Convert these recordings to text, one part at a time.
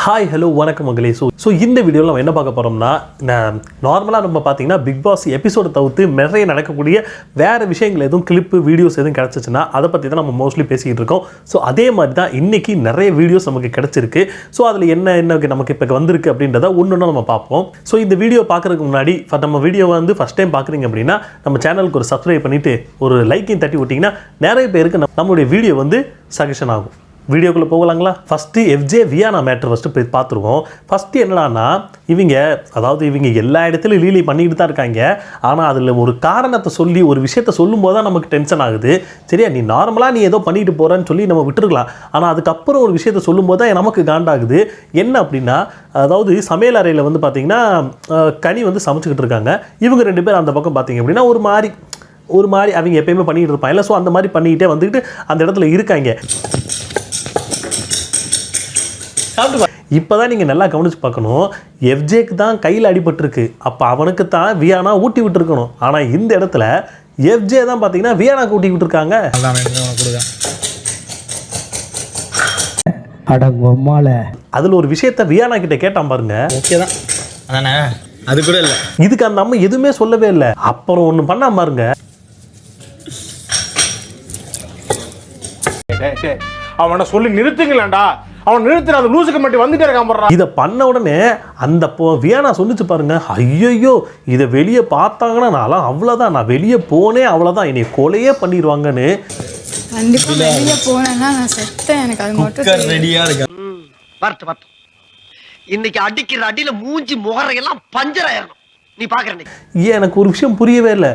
Hi hello வணக்கம் மகளே. So இந்த வீடியோவில் நம்ம என்ன பார்க்க போகிறோம்னா, நார்மலாக நம்ம பார்த்தீங்கன்னா பிக் பாஸ் எபிசோடு தவிர்த்து நிறைய நடக்கக்கூடிய வேறு விஷயங்கள் எதுவும் கிளிப்பு வீடியோஸ் எதுவும் கிடச்சிச்சுன்னா அதை பற்றி தான் நம்ம மோஸ்ட்லி பேசிக்கிட்டு இருக்கோம். ஸோ அதே மாதிரி தான் இன்றைக்கி நிறைய வீடியோஸ் நமக்கு கிடச்சிருக்கு. ஸோ அதில் என்ன நமக்கு இப்போ வந்திருக்கு அப்படின்றத ஒன்று நம்ம பார்ப்போம். ஸோ இந்த வீடியோ பார்க்குறதுக்கு முன்னாடி நம்ம வீடியோ ஃபஸ்ட் டைம் பார்க்குறீங்க அப்படின்னா நம்ம சேனலுக்கு ஒரு சப்ஸ்கிரைப் பண்ணிவிட்டு ஒரு லைக்கையும் தட்டி விட்டிங்கன்னா நிறைய பேருக்கு நம்மளுடைய வீடியோ சஜஷன் ஆகும். வீடியோக்குள்ளே போகலாங்களா? First FJ Viana matter first போய் பார்த்துருவோம். ஃபஸ்ட்டு என்னடானா, இவங்க எல்லா இடத்துலையும் லீலை பண்ணிக்கிட்டு தான் இருக்காங்க. ஆனால் அதில் ஒரு காரணத்தை சொல்லி ஒரு விஷயத்த சொல்லும்போது தான் நமக்கு டென்ஷன் ஆகுது. சரியா, நீ நார்மலாக நீ ஏதோ பண்ணிட்டு போகிறேன்னு சொல்லி நம்ம விட்டுருக்கலாம். ஆனால் அதுக்கப்புறம் ஒரு விஷயத்த சொல்லும்போது தான் நமக்கு காண்டாகுது. என்ன அப்படின்னா, சமையல் அறையில் பார்த்தீங்கன்னா கனி சமைச்சிக்கிட்டு இருக்காங்க. இவங்க ரெண்டு பேர் அந்த பக்கம் பார்த்தீங்க அப்படின்னா ஒரு மாதிரி அவங்க எப்பயுமே பண்ணிக்கிட்டு இருப்பாங்க இல்லை. ஸோ அந்த மாதிரி பண்ணிக்கிட்டே வந்துக்கிட்டு அந்த இடத்துல இருக்காங்க. இப்போதான் நீங்கள் நல்லா கவனிச்சு பார்க்கணும். எஃப்ஜேக்கு தான் கையில் அடிபட்டிருக்கு. அப்போ அவனுக்கு தான் வியானா ஊட்டி விட்டுருக்கணும். ஆனால் இந்த இடத்துல எஃப்ஜே தான் பார்த்தீங்கன்னா வியானாக்கு ஊட்டி விட்டுருக்காங்க. அதில் ஒரு விஷயத்த வியானா கிட்ட கேட்டான் பாருங்க. அது கூட இல்லை, இதுக்கு அந்த அம்மா எதுவுமே சொல்லவே இல்லை. அப்புறம் ஒன்று பண்ணா பாருங்க. அவனை சொல்லி நிறுத்துங்களேன்டா, அவன் நிறுத்துற அந்த லூசுக்கு மட்டும் வந்துட்டே இருக்கான். இதை பண்ண உடனே அந்த வியானா சொல்லிச்சு பாருங்க, ஐயோ இதை வெளியே பார்த்தாங்கன்னா நான்லாம் அவ்வளோதான், நான் வெளியே போனேன் அவ்வளோதான், என்னை கொலையே பண்ணிடுவாங்கன்னு. கண்டிப்பாக வெளியே போனேன்னா நான் செத்தேன். எனக்கு அது மட்டும் ரெடியாக இருக்கேன். பார்த்து இன்னைக்கு அடிக்கிற அடியில மூஞ்சி முகரையெல்லாம் பஞ்சர் ஆயிரணும். நீ பாக்குற எனக்கு ஒரு விஷயம் புரியவே இல்லை.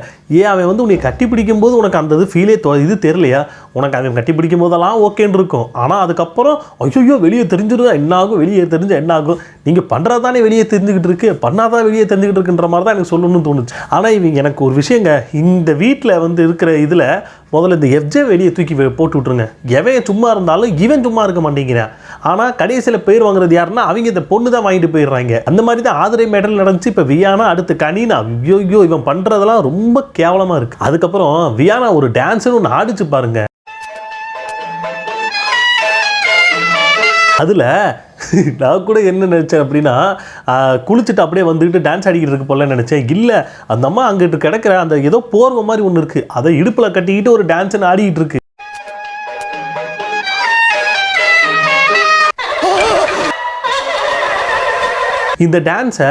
அவன் உன்னை கட்டி பிடிக்கும் போது உனக்கு அந்த ஃபீலே இது தெரியலையா? உனக்கு அவன் கட்டி பிடிக்கும் போதெல்லாம் ஓகேன்னு இருக்கும். ஆனால் அதுக்கப்புறம் ஐயோ வெளியே தெரிஞ்சிருந்தா என்ன ஆகும், வெளியே தெரிஞ்சா என்ன ஆகும், நீங்கள் பண்ணுறதானே வெளியே தெரிஞ்சுக்கிட்டு இருக்கு, பண்ணாதான் வெளியே தெரிஞ்சுக்கிட்டு இருக்குன்ற மாதிரி தான் எனக்கு சொல்லணும்னு தோணுச்சு. ஆனால் இவங்க எனக்கு ஒரு விஷயங்க, இந்த வீட்டில் இருக்கிற இதில் முதல்ல இந்த எஃப்ஜே வெளியே தூக்கி போட்டு விட்ருங்க. எவன் சும்மா இருந்தாலும் இவன் சும்மா இருக்க மாட்டேங்கிறான். ஆனால் கடைசியில் பேர் வாங்குறது யாருன்னா அவங்க இந்த பொண்ணு தான் வாங்கிட்டு போயிடுறாங்க. அந்த மாதிரி தான் ஆதிரை மேடல் நடந்துச்சு. இப்போ வியானா அடுத்து கனினா, ஐயோ இவன் பண்ணுறதெல்லாம் ரொம்ப கேவலமாக இருக்குது. அதுக்கப்புறம் வியானா ஒரு டான்ஸுன்னு ஒன்று ஆடிச்சு பாருங்க. அதில் நான் கூட என்ன நினச்சேன் அப்படின்னா, குளிச்சுட்டு அப்படியே வந்துக்கிட்டு டான்ஸ் ஆடிக்கிட்டு இருக்கு போல நினச்சேன். இல்லை, அந்த அம்மா அங்கிட்டு கிடக்கிற அந்த ஏதோ போர்வை மாதிரி ஒன்று இருக்குது, அதை இடுப்பில் கட்டிக்கிட்டு ஒரு டான்ஸ்ன்னு ஆடிக்கிட்டு இருக்கு. இந்த டான்ஸை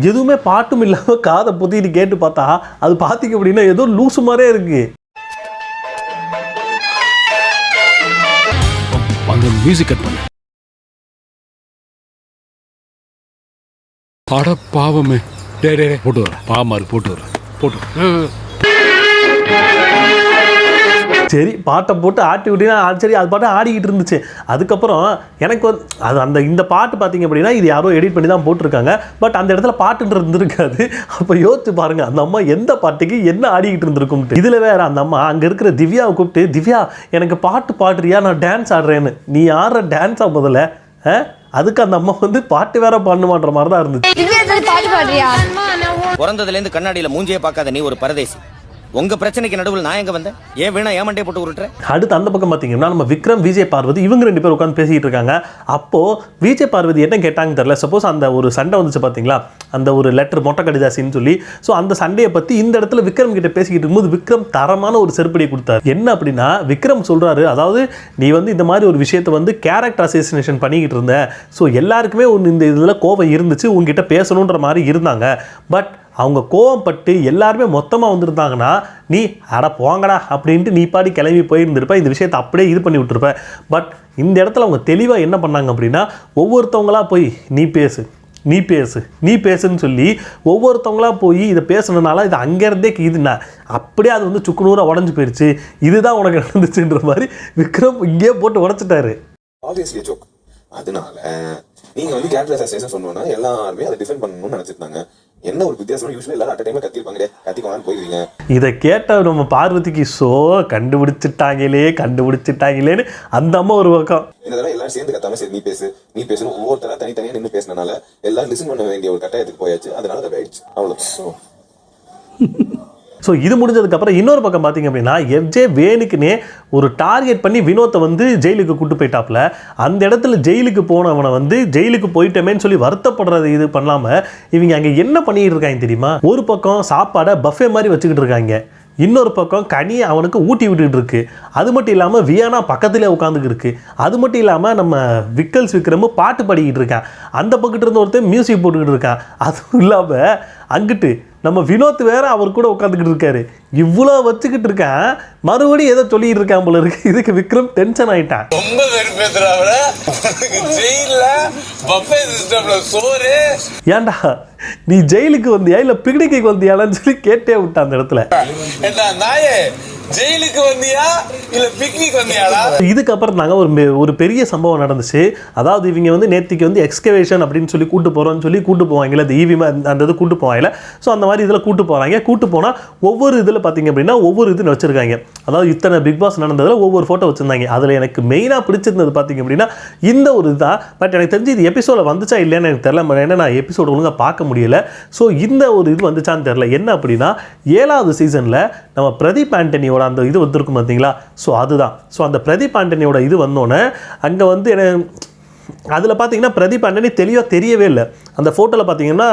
எதுவுமே பாட்டும் இல்லாமல் காதை பொத்திட்டு கேட்டு பார்த்தா அது பார்த்தீங்க அப்படின்னா ஏதோ லூசு மாதிரியே இருக்கு. மியூசிக் கட் பண்ண அட பாவமே. டே போட்டு வர பாவமாரு போட்டு வர. சரி, பாட்டை போட்டு ஆட்டி விட்டினா சரி, அது பாட்டு ஆடிக்கிட்டு இருந்துச்சு. அதுக்கப்புறம் எனக்கு அது இந்த பாட்டு பார்த்தீங்க அப்படின்னா இது யாரோ எடிட் பண்ணி தான் போட்டிருக்காங்க. பட் அந்த இடத்துல பாட்டுன்றது இருந்திருக்காது. அப்போ யோசிச்சு பாருங்க, அந்த அம்மா எந்த பாட்டுக்கு என்ன ஆடிக்கிட்டு இருந்திருக்கும். இதில் வேற அந்த அம்மா அங்கே இருக்கிற திவ்யாவை கூப்பிட்டு, திவ்யா எனக்கு பாட்டு பாடுறியா, நான் டான்ஸ் ஆடுறேன்னு. நீ ஆடுற டான்ஸா முதல்ல? அதுக்கு அந்த அம்மா பாட்டு வேற பண்ணுமான்ற மாதிரி தான் இருந்துச்சு. பிறந்ததுலேருந்து கண்ணாடியில் மூஞ்சியே பார்க்காத நீ ஒரு பரதேசி. உங்க பிரச்சனைக்கு நடுவில் நான் எங்க வந்தேன்? ஏன் வேணா ஏமண்டே போட்டு விட்டுறேன். அடுத்து அந்த பக்கம் பார்த்தீங்கன்னா நம்ம விக்ரம் விஜய் பார்வதி இவங்க ரெண்டு பேர் உட்காந்து பேசிக்கிட்டு இருக்காங்க. அப்போது விஜய் பார்வதி என்ன கேட்டாங்க தெரியல. சப்போஸ் அந்த ஒரு சண்டை வந்துச்சு பார்த்தீங்களா, அந்த ஒரு லெட்டர் மொட்டை கடிதாசின்னு சொல்லி. ஸோ அந்த சண்டையை பற்றி இந்த இடத்துல விக்ரம் கிட்ட பேசிக்கிட்டு இருக்கும்போது விக்ரம் தரமான ஒரு செருப்படியை கொடுத்தாரு. என்ன அப்படின்னா, விக்ரம் சொல்கிறாரு, அதாவது நீ இந்த மாதிரி ஒரு விஷயத்தை கேரக்டர் அசோசினேஷன் பண்ணிக்கிட்டு இருந்த. ஸோ எல்லாருக்குமே இந்த இதில் கோவம் இருந்துச்சு, உங்ககிட்ட பேசணுன்ற மாதிரி இருந்தாங்க. பட் அவங்க கோவப்பட்டு எல்லாருமே மொத்தமாக வந்துருந்தாங்கன்னா நீ அட போங்கடா அப்படின்ட்டு நீ பாடி கிளம்பி போயிருந்திருப்ப, இந்த விஷயத்தை அப்படியே இது பண்ணி விட்டுருப்ப. பட் இந்த இடத்துல அவங்க தெளிவாக என்ன பண்ணாங்க அப்படின்னா, ஒவ்வொருத்தவங்களா போய் நீ பேசுன்னு சொல்லி ஒவ்வொருத்தவங்களா போய் இதை பேசுனதுனால இது அங்கேருந்தே இதுனா அப்படியே அது சுக்குநூறாக உடஞ்சி போயிடுச்சு. இதுதான் உனக்கு நடந்துச்சுன்ற மாதிரி விக்ரம் இங்கே போட்டு உடச்சிட்டாரு. அதனால நீங்க கேரக்டர் அசோசியேஷன் சொன்னோன்னா எல்லாருமே அதை டிஃபெண்ட் பண்ணணும்னு நினைச்சிருந்தாங்க. என்ன ஒரு வித்தியாசம், யூசுவலி எல்லாரும் அட் டைம்ல கத்திருப்பாங்க, கத்திக்கோங்கன்னு போயிருவீங்க. இதை கேட்ட நம்ம பார்வதிக்கு கண்டுபிடிச்சிட்டாங்களேன்னு அந்த அம்மா ஒரு பக்கம். இந்த தடவை எல்லாரும் சேர்ந்து கத்தாம சரி நீ பேசணும் ஒவ்வொருத்தரா தனித்தனியா நின்று பேசினால எல்லாரும் லிசன் பண்ண வேண்டிய ஒரு கட்டாயத்துக்கு போயாச்சு. அதனால அதை ஆயிடுச்சு, அவ்வளவு. ஸோ இது முடிஞ்சதுக்கப்புறம் இன்னொரு பக்கம் பார்த்தீங்க அப்படின்னா எஃப்ஜே வேணுக்குன்னே ஒரு டார்கெட் பண்ணி வினோத்தை வந்து ஜெயிலுக்கு கூட்டு போயிட்டாப்புல. அந்த இடத்துல ஜெயிலுக்கு போனவனை வந்து ஜெயிலுக்கு போயிட்டமேன்னு சொல்லி வருத்தப்படுறது இது பண்ணாமல் இவங்க அங்கே என்ன பண்ணிட்டு இருக்காங்க தெரியுமா? ஒரு பக்கம் சாப்பாடை பஃபே மாதிரி வச்சுக்கிட்டு இருக்காங்க, இன்னொரு பக்கம் கனியை அவனுக்கு ஊட்டி விட்டுட்டு இருக்கு. அது மட்டும் இல்லாமல் வியானா பக்கத்துலேயே உட்காந்துக்கிட்டு இருக்கு. அது மட்டும் இல்லாமல் நம்ம விக்கல்ஸ் விக்ரம் பாட்டு பாடிக்கிட்டு இருக்கான், அந்த பக்கத்து இருந்து ஒருத்தர் மியூசிக் போட்டுக்கிட்டு இருக்கான். அதுவும் இல்லாமல் அங்கிட்டு நம்ம வினோத் வேற அவர் கூட உட்காந்துக்கிட்டு இருக்காரு. இவ்வளோ வச்சுக்கிட்டு இருக்கேன், மறுபடியும் ஏதோ சொல்லிட்டு இருக்கான் போல இருக்கு. இதுக்கு விக்ரம் டென்ஷன் ஆயிட்டான். ரொம்ப வெறுப்பேத்துறாங்க ஜெயில பஃபே சிஸ்டம்ல சோறு. ஏன்டா நீ ஜெயிலுக்கு வந்தியா இல்லை பிக்னிக்கு வந்தியான்னு சொல்லி கேட்டே விட்டான் அந்த இடத்துல. என்ன நாயே, ஜெயிலுக்கு வந்தியா இல்ல பிக்னிக் வந்தியாடா? இதுக்கப்புறம் நாங்கள் ஒரு பெரிய சம்பவம் நடந்துச்சு. அதாவது இவங்க வந்து நேற்றுக்கு வந்து எக்ஸ்கவேஷன் அப்படின்னு சொல்லி கூட்டு போகிறோன்னு சொல்லி கூட்டு போவாங்கல்ல, அந்த ஈவி அந்த இது கூட்டு போவாங்கல்ல. ஸோ அந்த மாதிரி இதில் கூட்டு போகிறாங்க. கூட்டு போனால் ஒவ்வொரு இதில் பார்த்தீங்க அப்படின்னா ஒவ்வொரு இது வச்சுருக்காங்க. அதாவது இத்தனை பிக் பாஸ் நடந்ததில் ஒவ்வொரு ஃபோட்டோ வச்சுருந்தாங்க. அதில் எனக்கு மெயினாக பிடிச்சிருந்தது பார்த்தீங்க அப்படின்னா இந்த ஒரு இதுதான். பட் எனக்கு தெரிஞ்சு இது எபிசோடில் வந்துச்சா இல்லைன்னு எனக்கு தெரியல, ஏன்னா நான் எபிசோடு ஒழுங்காக பார்க்க முடியல. ஸோ இந்த ஒரு இது வந்துச்சான்னு தெரில. என்ன அப்படின்னா 7வது சீசனில் நம்ம பிரதீப் ஆண்டனியோட அந்த இது வந்திருக்கும் பார்த்தீங்களா? ஸோ அதுதான். ஸோ அந்த பிரதீப் ஆண்டனியோட இது வந்தோன்னே அங்கே வந்து அதில் பார்த்தீங்கன்னா பிரதீப் ஆண்டனி தெளிவாக தெரியவே இல்லை. அந்த ஃபோட்டோவில் பார்த்தீங்கன்னா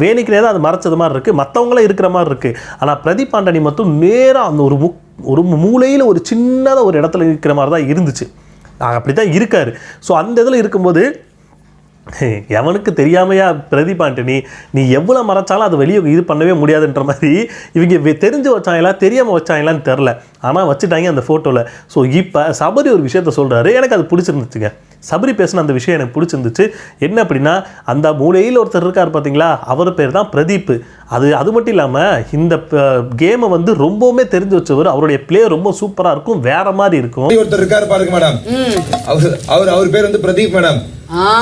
வேணிக்கினே தான் அது மறைச்சது மாதிரி இருக்குது, மற்றவங்களே இருக்கிற மாதிரி இருக்குது. ஆனால் பிரதீப் ஆண்டனி மட்டும் நேராக அந்த ஒரு மூலையில் ஒரு சின்னதாக ஒரு இடத்துல இருக்கிற மாதிரி தான் இருந்துச்சு. அப்படி தான் இருக்கார். ஸோ அந்த இதில் இருக்கும்போது எவனுக்கு தெரியாமையா பிரதீப் ஆண்டனி நீ எவ்வளோ மறைச்சாலும் அது வெளியே இது பண்ணவே முடியாதுன்ற மாதிரி இவங்க தெரிஞ்சு வச்சாங்களா தெரியாமல் வச்சாங்களான்னு தெரில, ஆனால் வச்சுட்டாங்க அந்த ஃபோட்டோவில். ஸோ இப்போ சபரி ஒரு விஷயத்த சொல்கிறாரு, எனக்கு அது பிடிச்சிருந்துச்சுங்க. சபரி பேசின அந்த விஷயம் எனக்கு பிடிச்சிருந்துச்சு. என்ன அப்படின்னா அந்த மூலையில் ஒருத்தர் இருக்கார் பார்த்தீங்களா, அவர் பேர் தான் பிரதீப். அது மட்டும் இல்லாமல் இந்த கேமை வந்து ரொம்பவுமே தெரிஞ்சு வச்சவர். அவருடைய பிளே ரொம்ப சூப்பராக இருக்கும், வேற மாதிரி இருக்கும். ஒருத்தர் இருக்காரு பாருங்க மேடம், அவர் பேர் வந்து பிரதீப் மேடம்.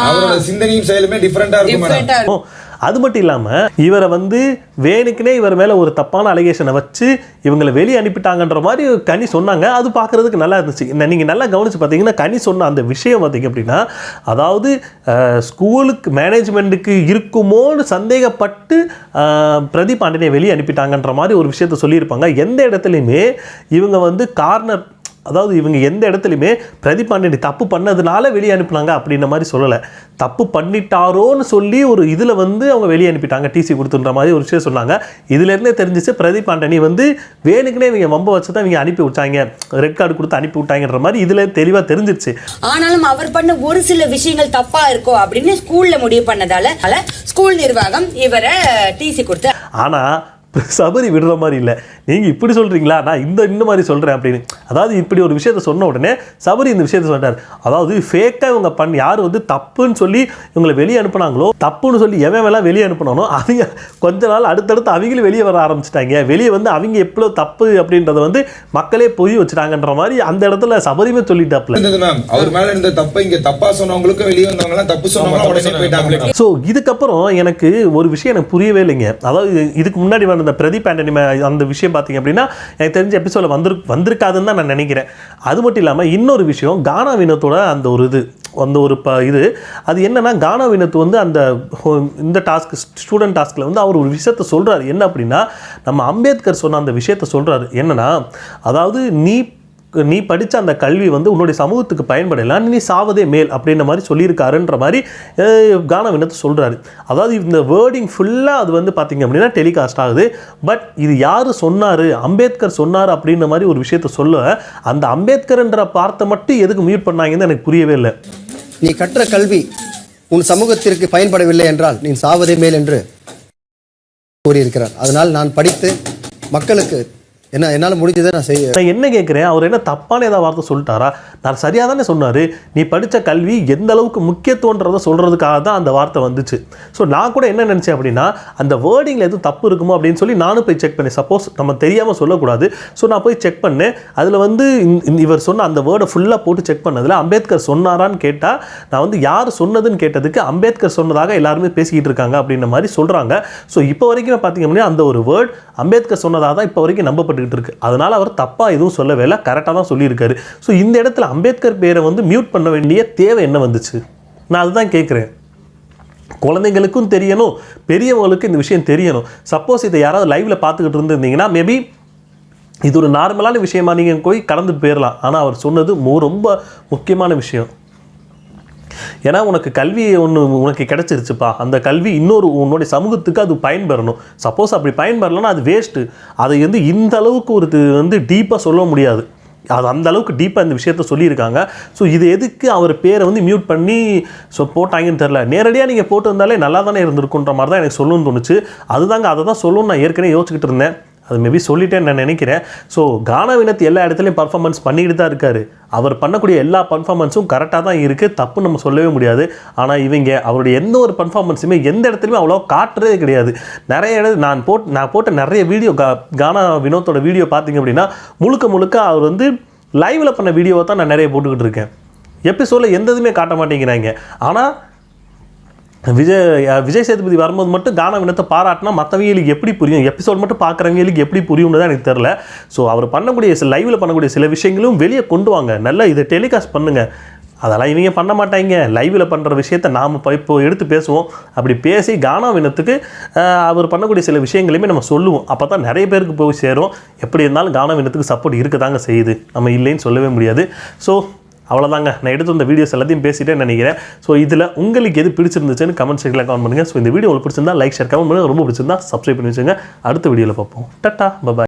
அவரோட சிந்தனையும் செயலுமே டிஃபரெண்டா இருக்கும் மேடம். அது மட்டும் இல்லாமல் இவரை வந்து வேணுக்குனே இவர் மேலே ஒரு தப்பான அலிகேஷனை வச்சு இவங்களை வெளியே அனுப்பிட்டாங்கன்ற மாதிரி கனி சொன்னாங்க. அது பார்க்குறதுக்கு நல்லா இருந்துச்சு. நீங்கள் நல்லா கவனித்து பார்த்தீங்கன்னா கனி சொன்ன அந்த விஷயம் பார்த்தீங்க அப்படின்னா, அதாவது ஸ்கூலுக்கு மேனேஜ்மெண்ட்டுக்கு இருக்குமோன்னு சந்தேகப்பட்டு பிரதீப் ஆண்டனியை வெளியே அனுப்பிட்டாங்கன்ற மாதிரி ஒரு விஷயத்த சொல்லியிருப்பாங்க. எந்த இடத்துலையுமே இவங்க வந்து கார்னர், அதாவது இவங்க எந்த இடத்துலையுமே பிரதீப் ஆண்டனி தப்பு பண்ணதுனால வெளியே அனுப்புனாங்க அப்படின்ற மாதிரி சொல்லலை. தப்பு பண்ணிட்டாரோன்னு சொல்லி ஒரு இதில் வந்து அவங்க வெளியே அனுப்பிட்டாங்க, டிசி கொடுத்துன்ற மாதிரி ஒரு விஷயம் சொன்னாங்க. இதுலேருந்தே தெரிஞ்சிச்சு பிரதீப் ஆண்டனி வந்து வேணுக்குனே இவங்க வம்ப வச்சு தான் இவங்க அனுப்பி விட்டாங்க, ரெட் கார்டு கொடுத்து அனுப்பி விட்டாங்கன்ற மாதிரி இதில் தெளிவாக தெரிஞ்சிருச்சு. ஆனாலும் அவர் பண்ண ஒரு சில விஷயங்கள் தப்பா இருக்கும் அப்படின்னு ஸ்கூல்ல முடிவு பண்ணதால ஸ்கூல் நிர்வாகம் இவரை டிசி கொடுத்து. ஆனால் சபரி விடுற மாதிரி இல்லை. நீங்கள் இப்படி சொல்கிறீங்களா, நான் இந்த மாதிரி சொல்கிறேன் அப்படின்னு. அதாவது இப்படி ஒரு விஷயத்த சொன்ன உடனே சபரி இந்த விஷயத்த சொன்னார். அதாவது ஃபேக்காக இவங்க யார் வந்து தப்புன்னு சொல்லி இவங்களை வெளியே அனுப்புனாங்களோ, தப்புன்னு சொல்லி எவன் வெளியே அனுப்பினானோ அவங்க கொஞ்ச நாள் அடுத்தடுத்து அவங்களும் வெளியே வர ஆரம்பிச்சிட்டாங்க. வெளியே வந்து அவங்க எவ்வளோ தப்பு அப்படின்றத வந்து மக்களே பொய் வச்சுட்டாங்கன்ற மாதிரி அந்த இடத்துல சபரியுமே சொல்லிட்டாப்ல. அவர் மேல இருந்த தப்பை இங்க தப்பா சொன்னவங்களுக்கும் வெளியே வந்தவங்களாம் தப்பு சொன்னவங்க உடனே போயிட்டாங்க. ஸோ இதுக்கப்புறம் எனக்கு ஒரு விஷயம் எனக்கு புரியவே இல்லைங்க. அதாவது இதுக்கு முன்னாடி அந்த பிரதீப் ஆண்டனி அந்த விஷயம் பார்த்தீங்க அப்படின்னா எனக்கு தெரிஞ்ச எபிசோடில் வந்திருக்காதுன்னு தான் நான் நினைக்கிறேன். அது மட்டும் இல்லாமல் இன்னொரு விஷயம், கானா வினோத்தோட அந்த ஒரு இது அது என்னன்னா, கானா வினோத் வந்து இந்த டாஸ்க் ஸ்டூடெண்ட் டாஸ்கில் வந்து அவர் ஒரு விஷயத்த சொல்கிறார். என்ன அப்படின்னா, நம்ம அம்பேத்கர் சொன்ன அந்த விஷயத்த சொல்கிறாரு. என்னன்னா, அதாவது நீ படித்த அந்த கல்வி வந்து உன்னுடைய சமூகத்துக்கு பயன்படலாம், நீ சாவதே மேல் அப்படின்ற மாதிரி சொல்லியிருக்காருன்ற மாதிரி கானா வினோத் சொல்கிறாரு. அதாவது இந்த வேர்டிங் ஃபுல்லாக அது வந்து பார்த்திங்க அப்படின்னா டெலிகாஸ்ட் ஆகுது. பட் இது யார் சொன்னார், அம்பேத்கர் சொன்னார் அப்படின்ற மாதிரி ஒரு விஷயத்த சொல்ல, அந்த அம்பேத்கர்ன்ற வார்த்தை மட்டும் எதுக்கு மியூட் பண்ணாங்கன்னு எனக்கு புரியவே இல்லை. நீ கற்ற கல்வி உன் சமூகத்திற்கு பயன்படவில்லை என்றால் நீ சாவதே மேல் என்று கூறியிருக்கிறார். அதனால் நான் படித்து மக்களுக்கு என்னால் முடிஞ்சதை நான் செய்ய. நான் என்ன கேட்குறேன், அவர் என்ன தப்பான ஏதாவது வார்த்தை சொல்லிட்டாரா? நான் சரியாக தானே சொன்னார். நீ படித்த கல்வி எந்த அளவுக்கு முக்கியத்துவன்றதை சொல்கிறதுக்காக தான் அந்த வார்த்தை வந்துச்சு. ஸோ நான் கூட என்ன நினச்சேன் அப்படின்னா, அந்த வேர்டிங்கில் எதுவும் தப்பு இருக்குமோ அப்படின்னு சொல்லி நானும் போய் செக் பண்ணேன். சப்போஸ் நம்ம தெரியாமல் சொல்லக்கூடாது. ஸோ நான் போய் செக் பண்ணேன். அதில் வந்து இவர் சொன்ன அந்த வேர்டை ஃபுல்லாக போட்டு செக் பண்ணதில் அம்பேத்கர் சொன்னாரான்னு கேட்டால், நான் வந்து யார் சொன்னதுன்னு கேட்டதுக்கு அம்பேத்கர் சொன்னதாக எல்லாருமே பேசிக்கிட்டு இருக்காங்க அப்படின்ற மாதிரி சொல்கிறாங்க. ஸோ இப்போ வரைக்கும் பார்த்தீங்க அப்படின்னா அந்த ஒரு வேர்ட் அம்பேத்கர் சொன்னதாக தான் இப்போ வரைக்கும் நம்பப்பட்டு இருக்கு. அதனால அவர் தப்பா எதுவும் சொல்லவே இல்லை, கரெக்டாக தான் சொல்லியிருக்காரு. ஸோ இந்த இடத்துல அம்பேத்கர் பேரை வந்து மியூட் பண்ண வேண்டிய தேவை என்ன வந்துச்சு? நான் அதுதான் கேட்குறேன். குழந்தைங்களுக்கும் தெரியணும், பெரியவங்களுக்கும் இந்த விஷயம் தெரியணும். சப்போஸ் இதை யாராவது லைவில் பார்த்துக்கிட்டு இருந்திருந்தீங்கன்னா மேபி இது ஒரு நார்மலான விஷயமா நீங்கள் போய் கடந்துட்டு போயிடலாம். ஆனால் அவர் சொன்னது ரொம்ப முக்கியமான விஷயம். ஏன்னா உனக்கு கல்வி ஒன்று உனக்கு கிடச்சிருச்சுப்பா, அந்த கல்வி உன்னுடைய சமூகத்துக்கு அது பயன்பெறணும். சப்போஸ் அப்படி பயன்பெறலன்னா அது வேஸ்ட்டு. அதை இந்த அளவுக்கு ஒரு டீப்பாக சொல்ல முடியாது. அது அந்த அளவுக்கு டீப்பாக இந்த விஷயத்த சொல்லியிருக்காங்க. ஸோ இது எதுக்கு அவர் பேரை மியூட் பண்ணி போட்டாங்கன்னு தெரில. நேரடியாக நீங்கள் போட்டு வந்தாலே நல்லா தானே இருந்திருக்குன்ற மாதிரி தான் எனக்கு சொல்லணும்னு தோணுச்சு. அதுதாங்க, அதை தான் சொல்லணும்னு நான் ஏற்கனவே யோசிச்சுக்கிட்டு இருந்தேன். அது மேபி சொல்லிட்டேன்னு நான் நினைக்கிறேன். ஸோ கானா வினோத் எல்லா இடத்துலையும் பர்ஃபார்மன்ஸ் பண்ணிக்கிட்டு தான் இருக்கார். அவர் பண்ணக்கூடிய எல்லா பர்ஃபார்மன்ஸும் கரெக்டாக தான் இருக்குது, தப்பு நம்ம சொல்லவே முடியாது. ஆனால் இவங்க அவருடைய எந்த ஒரு பர்ஃபார்மன்ஸுமே எந்த இடத்துலையுமே அவ்வளோ காட்டுறதே கிடையாது. நிறைய நான் போட்ட நிறைய வீடியோ கானா வினோத்தோட வீடியோ பார்த்தீங்க அப்படின்னா முழுக்க அவர் லைவில் பண்ண வீடியோவை தான் நான் நிறைய போட்டுக்கிட்டு இருக்கேன். எபிசோடில் எந்த இதுவுமே காட்ட மாட்டேங்கிறாங்க. ஆனால் விஜய் சேதுபதி வரும்போது மட்டும் கானா வினோத்தை பாராட்டினா மற்றவங்களுக்கு எப்படி புரியும், எபிசோட் மட்டும் பார்க்குறவங்களுக்கு எப்படி புரியும்னு தான் எனக்கு தெரில. ஸோ அவர் பண்ணக்கூடிய லைவில் பண்ணக்கூடிய சில விஷயங்களும் வெளியே கொண்டு வாங்க, நல்லா இதை டெலிகாஸ்ட் பண்ணுங்கள். அதெல்லாம் இவங்க பண்ண மாட்டாங்க. லைவில் பண்ணுற விஷயத்தை நாம் இப்போ எடுத்து பேசுவோம். அப்படி பேசி கானா வினோத்துக்கு அவர் பண்ணக்கூடிய சில விஷயங்களையுமே நம்ம சொல்லுவோம். அப்போ தான் நிறைய பேருக்கு போய் சேரும். எப்படி இருந்தாலும் கானா வினோத்துக்கு சப்போர்ட் இருக்க தாங்க செய்யுது, நம்ம இல்லைன்னு சொல்லவே முடியாது. ஸோ அவ்வளோதாங்க, நான் எடுத்து வந்த வீடியோஸ் எல்லாத்தையும் பேசிட்டேன்னு நினைக்கிறேன். ஸோ இதில் உங்களுக்கு எது பிடிச்சிருந்துச்சுன்னு கமெண்ட் செக்ஷனில் கமெண்ட் பண்ணுங்கள். ஸோ இந்த வீடியோ உங்களுக்கு பிடிச்சிருந்தா லைக் ஷேர் கமெண்ட் பண்ணுங்கள். ரொம்ப பிடிச்சிருந்தா சப்ஸ்கிரைப் பண்ணி வச்சுங்க. அடுத்த வீடியோவில் பார்ப்போம். Ta-ta, bye bye.